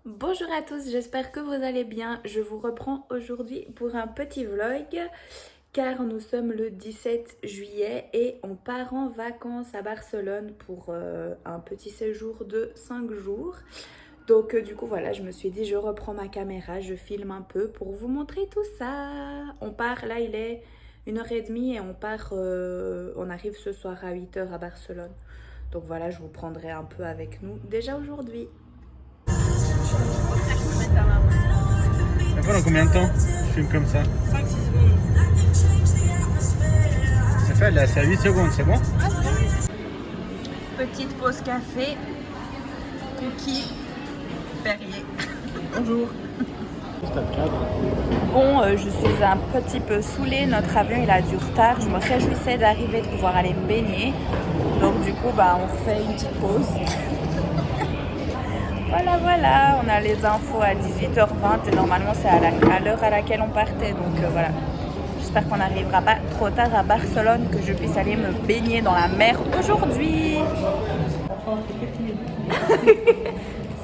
Bonjour à tous, j'espère que vous allez bien. Je vous reprends aujourd'hui pour un petit vlog car nous sommes le 17 juillet et on part en vacances à Barcelone pour un petit séjour de 5 jours. Donc du coup voilà, je me suis dit je reprends ma caméra, je filme un peu pour vous montrer tout ça. On part, là il est 1h30 et on arrive ce soir à 8h à Barcelone. Donc voilà, je vous prendrai un peu avec nous déjà aujourd'hui. Pendant combien de temps je filme comme ça? 5-6 secondes. C'est fait, là c'est à 8 secondes, c'est bon? Petite pause café. Cookie. Perrier. Bonjour. Bon, je suis un petit peu saoulée, notre avion il a du retard, je me réjouissais d'arriver, de pouvoir aller me baigner. Donc du coup, on refait une petite pause. Voilà, on a les infos à 18h20 et normalement c'est à l'heure à laquelle on partait. Donc voilà, j'espère qu'on n'arrivera pas trop tard à Barcelone, que je puisse aller me baigner dans la mer aujourd'hui.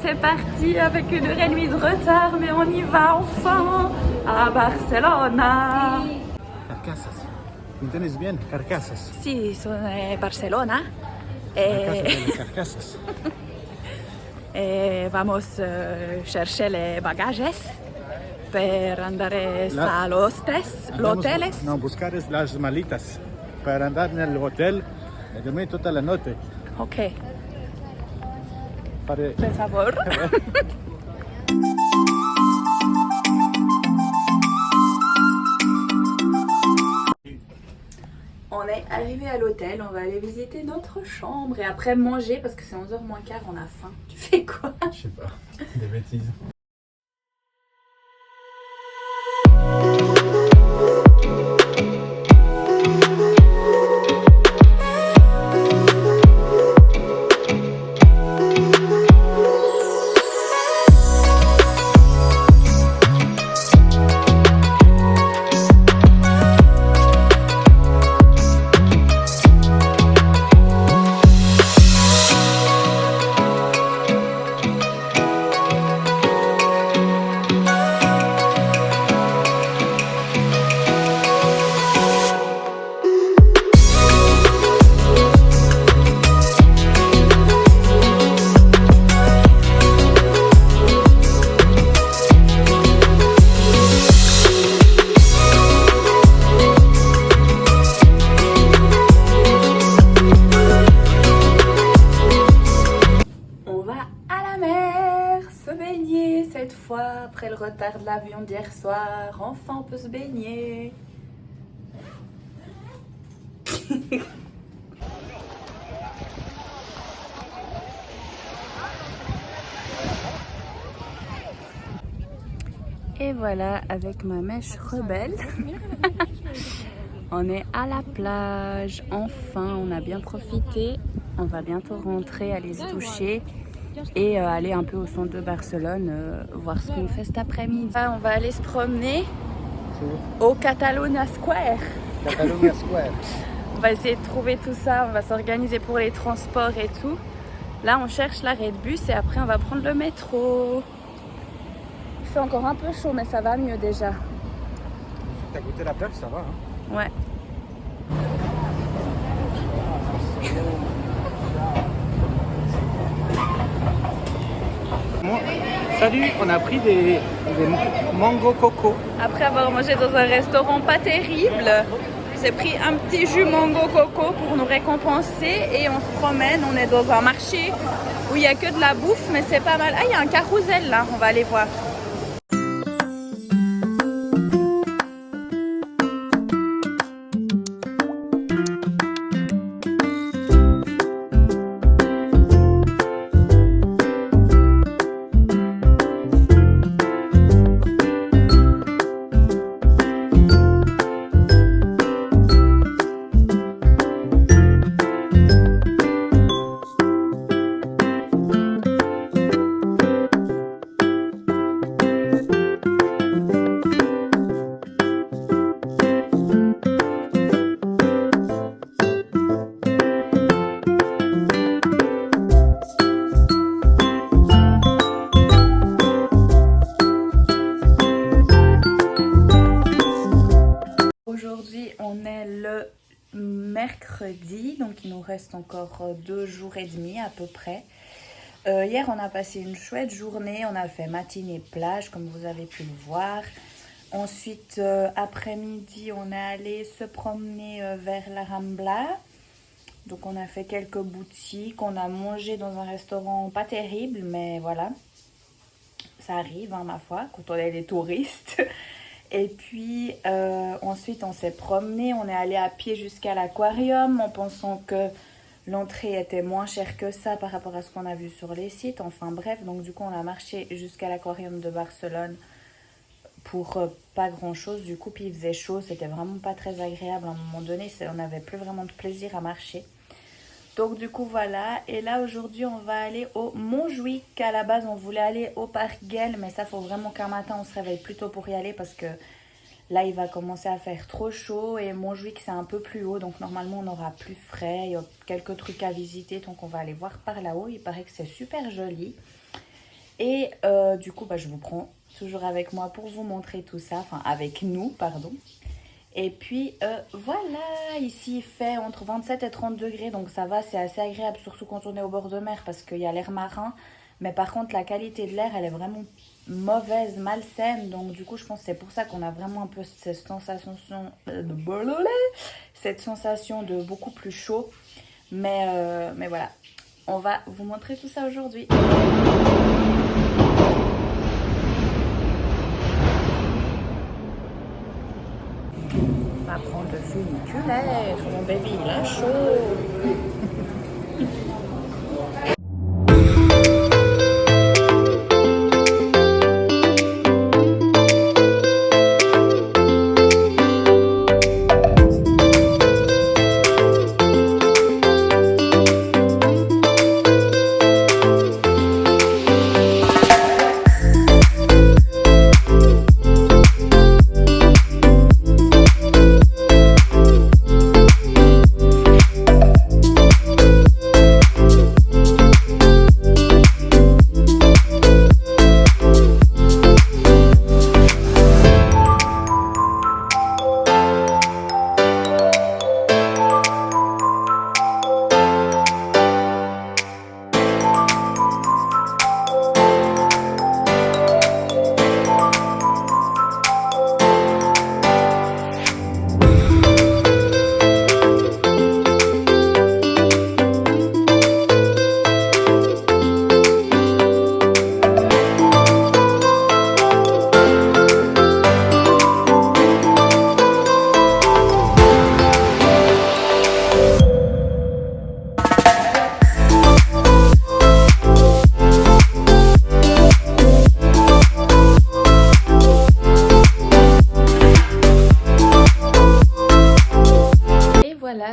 C'est parti avec 1h30 de retard, mais on y va enfin à Barcelone. Carcassas. ¿Entiendes bien? Carcassas. Si, sono Barcelona. Carcassas. Vamos chercher les bagages per andare a l'hoteles. No, buscar las malitas para andar en el hotel y dormir toda la noche. Ok, Para... por favor. On est arrivé à l'hôtel, on va aller visiter notre chambre et après manger parce que c'est 11h moins quart, on a faim. Tu fais quoi? Je sais pas, des bêtises. Cette fois, après le retard de l'avion d'hier soir, enfin on peut se baigner. Et voilà, avec ma mèche rebelle, on est à la plage. Enfin, on a bien profité. On va bientôt rentrer, aller se doucher et aller un peu au centre de Barcelone, voir ce qu'on fait cet après-midi. On va aller se promener au Catalunya Square. Catalunya Square. On va essayer de trouver tout ça, on va s'organiser pour les transports et tout. Là, on cherche l'arrêt de bus et après, on va prendre le métro. Il fait encore un peu chaud, mais ça va mieux déjà. T'as goûté la plage, ça va, hein? Ouais. Salut, on a pris des mango coco. Après avoir mangé dans un restaurant pas terrible, j'ai pris un petit jus mango coco pour nous récompenser et on se promène. On est dans un marché où il n'y a que de la bouffe, mais c'est pas mal. Ah, il y a un carrousel là, on va aller voir. mercredi, donc il nous reste encore 2 jours et demi à peu près. Hier on a passé une chouette journée, on a fait matinée plage comme vous avez pu le voir. Ensuite après-midi on est allé se promener vers la Rambla. Donc on a fait quelques boutiques, on a mangé dans un restaurant pas terrible, mais voilà. Ça arrive, hein, ma foi, quand on est des touristes. Et puis ensuite on s'est promené, on est allé à pied jusqu'à l'aquarium en pensant que l'entrée était moins chère que ça par rapport à ce qu'on a vu sur les sites. Enfin bref, donc du coup on a marché jusqu'à l'aquarium de Barcelone pour pas grand chose. Du coup puis il faisait chaud, c'était vraiment pas très agréable à un moment donné, on n'avait plus vraiment de plaisir à marcher. Donc du coup voilà, et là aujourd'hui on va aller au Montjuïc. À la base on voulait aller au Parc Güell, mais ça faut vraiment qu'un matin on se réveille plus tôt pour y aller parce que là il va commencer à faire trop chaud et Montjuïc c'est un peu plus haut, donc normalement on aura plus frais, il y a quelques trucs à visiter, donc on va aller voir par là-haut, il paraît que c'est super joli. Et du coup je vous prends toujours avec moi pour vous montrer tout ça, enfin avec nous pardon. Et puis voilà, ici il fait entre 27 et 30 degrés, donc ça va, c'est assez agréable, surtout quand on est au bord de mer parce qu'il y a l'air marin. Mais par contre la qualité de l'air elle est vraiment mauvaise, malsaine, donc du coup je pense que c'est pour ça qu'on a vraiment un peu cette sensation de beaucoup plus chaud. Mais voilà, on va vous montrer tout ça aujourd'hui. On va prendre le funiculaire, mon bébé il a chaud.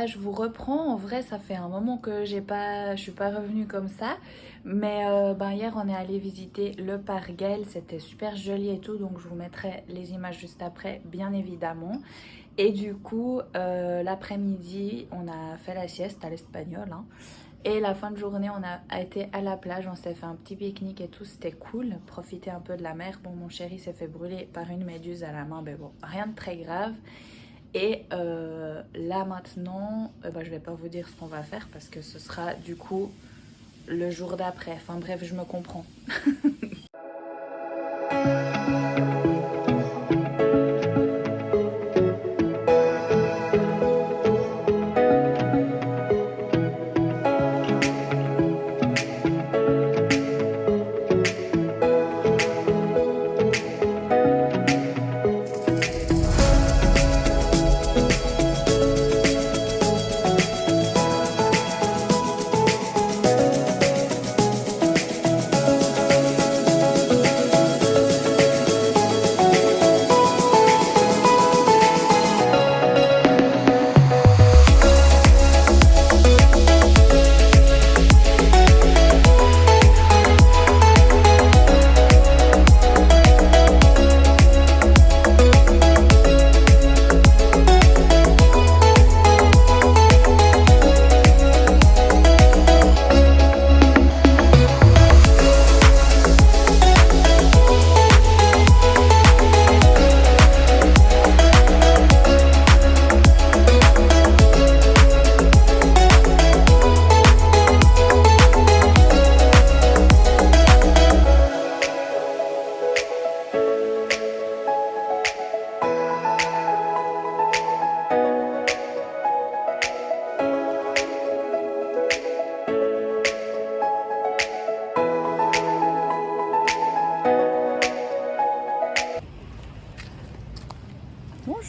Je vous reprends. En vrai ça fait un moment que je suis pas revenue comme ça, mais hier on est allé visiter le Parc Güell, c'était super joli et tout, donc je vous mettrai les images juste après bien évidemment. Et du coup l'après-midi on a fait la sieste à l'espagnol, hein. Et la fin de journée on a été à la plage, on s'est fait un petit pique-nique et tout, c'était cool, profiter un peu de la mer. Bon, mon chéri s'est fait brûler par une méduse à la main, mais bon, rien de très grave. Et là maintenant, je vais pas vous dire ce qu'on va faire parce que ce sera du coup le jour d'après. Enfin bref, je me comprends.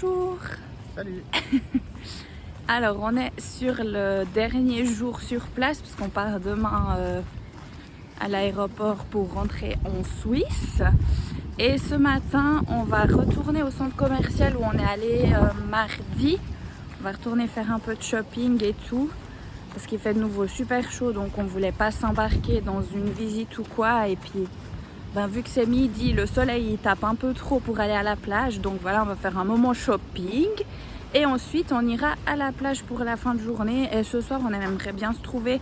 bonjour. Salut. Alors, on est sur le dernier jour sur place parce qu'on part demain à l'aéroport pour rentrer en Suisse. Et ce matin, on va retourner au centre commercial où on est allé mardi. On va retourner faire un peu de shopping et tout. Parce qu'il fait de nouveau super chaud, donc on voulait pas s'embarquer dans une visite ou quoi. Et puis, vu que c'est midi, le soleil il tape un peu trop pour aller à la plage. Donc voilà, on va faire un moment shopping. Et ensuite, on ira à la plage pour la fin de journée. Et ce soir, on aimerait bien se trouver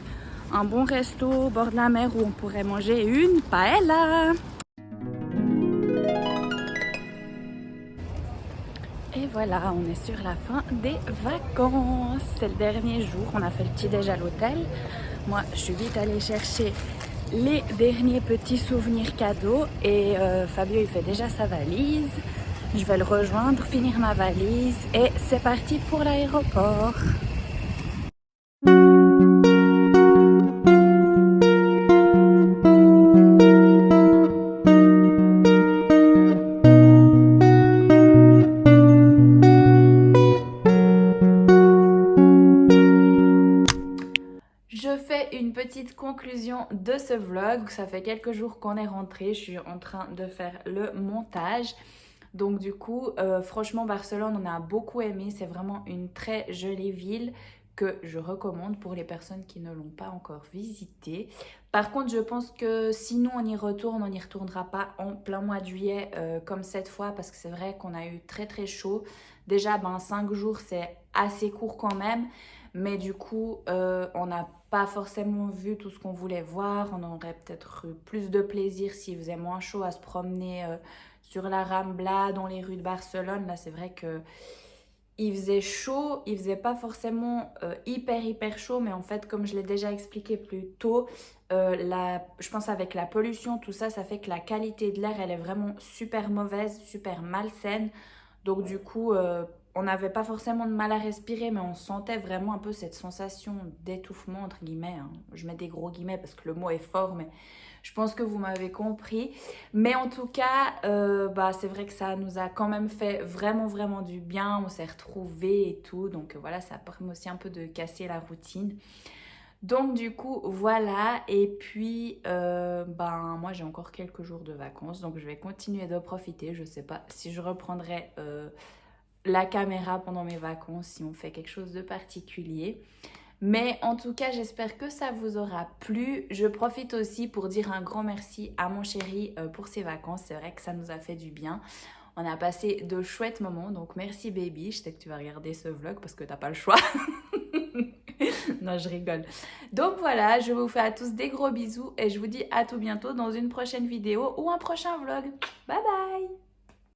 un bon resto au bord de la mer où on pourrait manger une paella. Et voilà, on est sur la fin des vacances. C'est le dernier jour, on a fait le petit-déj à l'hôtel. Moi, je suis vite allée chercher les derniers petits souvenirs cadeaux. Et Fabio, il fait déjà sa valise. Je vais le rejoindre, finir ma valise. Et c'est parti pour l'aéroport. Je fais une petite conclusion de ce vlog. Ça fait quelques jours qu'on est rentré. Je suis en train de faire le montage. Donc du coup, franchement, Barcelone, on a beaucoup aimé. C'est vraiment une très jolie ville que je recommande pour les personnes qui ne l'ont pas encore visitée. Par contre, je pense que si nous, on y retourne, on n'y retournera pas en plein mois de juillet comme cette fois. Parce que c'est vrai qu'on a eu très très chaud. Déjà, 5 jours, c'est assez court quand même. Mais du coup, on n'a pas forcément vu tout ce qu'on voulait voir. On aurait peut-être eu plus de plaisir s'il faisait moins chaud à se promener sur la Rambla, dans les rues de Barcelone. Là, c'est vrai que il faisait chaud. Il faisait pas forcément hyper chaud. Mais en fait, comme je l'ai déjà expliqué plus tôt, je pense avec la pollution, tout ça, ça fait que la qualité de l'air, elle est vraiment super mauvaise, super malsaine. Donc du coup, on n'avait pas forcément de mal à respirer, mais on sentait vraiment un peu cette sensation d'étouffement, entre guillemets. Hein. Je mets des gros guillemets parce que le mot est fort, mais je pense que vous m'avez compris. Mais en tout cas, c'est vrai que ça nous a quand même fait vraiment du bien. On s'est retrouvés et tout. Donc voilà, ça permet aussi un peu de casser la routine. Donc du coup voilà, et puis moi j'ai encore quelques jours de vacances, donc je vais continuer de profiter. Je sais pas si je reprendrai la caméra pendant mes vacances, si on fait quelque chose de particulier. Mais en tout cas, j'espère que ça vous aura plu. Je profite aussi pour dire un grand merci à mon chéri pour ses vacances. C'est vrai que ça nous a fait du bien. On a passé de chouettes moments, donc merci baby. Je sais que tu vas regarder ce vlog parce que t'as pas le choix. Non, je rigole. Donc voilà, je vous fais à tous des gros bisous et je vous dis à tout bientôt dans une prochaine vidéo ou un prochain vlog. Bye bye!